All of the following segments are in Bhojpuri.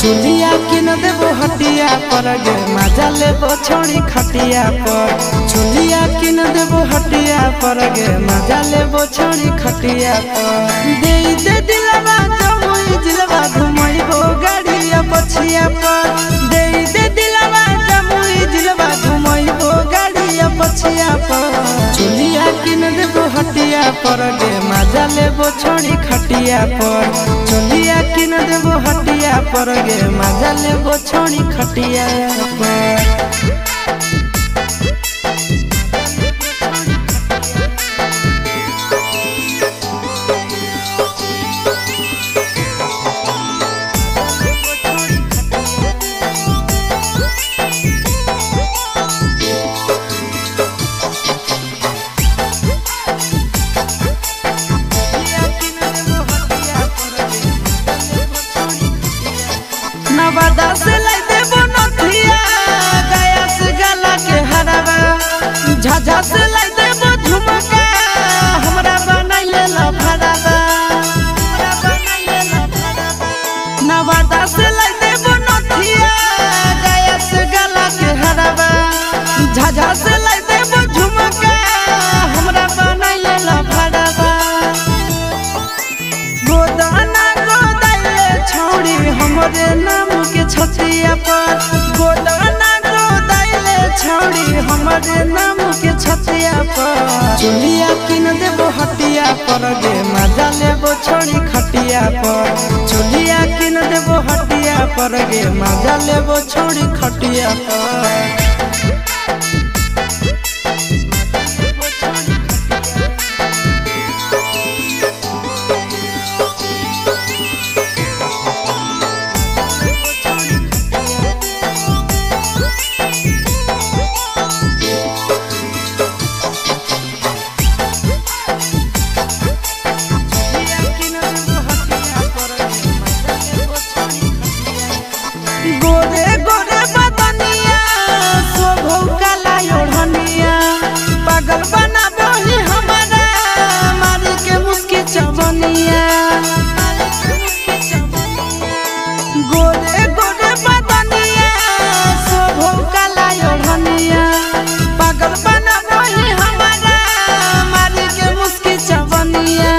चुलिया किन देबो हटिया पर गे मजा लेबो छोड़ी खटिया पर। चुलिया किन देबो हटिया पर गे मजा लेबो छोड़ी खटिया पर। दे दे दिलवा जमुई जिलवा घुमैबो गाड़िया पछिया पर। दे दे दिलवा जमुई जिलवा घुमैबो गाड़िया पछिया पर। चुलिया किन देबो हटिया पर गे मजा लेबो छोड़ी खटिया पर। चुलिया किन देबो हटिया पर गे मजा लेबो छोड़ी खटिया पर। नवादा से लाई देबो नथिया गया से गला के हरावा। झाझा से लाई देबो झुमका हमरा बनाइले लफड़ावा। नवादा से लाई देबो नथिया गया से गला के हरावा। झाझा से लाई देबो झुमका हमरा बनाइले लफड़ावा। गोदाना गोदाइले छौड़ी हमरे नाम के छतिया पर। गोदाना गोदाइले छौड़ी हमरे नाम के छतिया पर। चुलिया किन देबो हटिया पर गे मजा लेबो छोड़ी खटिया पर। चुलिया किन देबो हटिया पर गे मजा लेबो छोड़ी खटिया पर। गोरे गोरे बदनिया शोभो काला ओढ़निया पागल बना बोही हमारा मारी के मुस्की चवनिया। गोरे गोरे बदनिया शोभो काला ओढ़निया पागल बना बोही हमारा मारी के मुस्की चवनिया।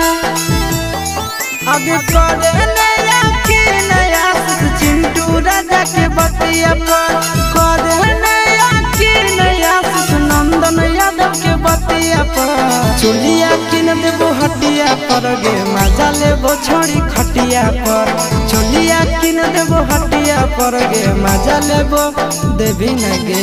आगे करे नया की नया चिंटू राजा के बतिया पर। करे नया की नया नंदन यादव के बतिया पर। चुलिया किन देबो हटिया पर गे मजा लेबो छोड़ी खटिया पर। चुलिया किन देबो हटिया पर गे मजा लेबो देवी न गे।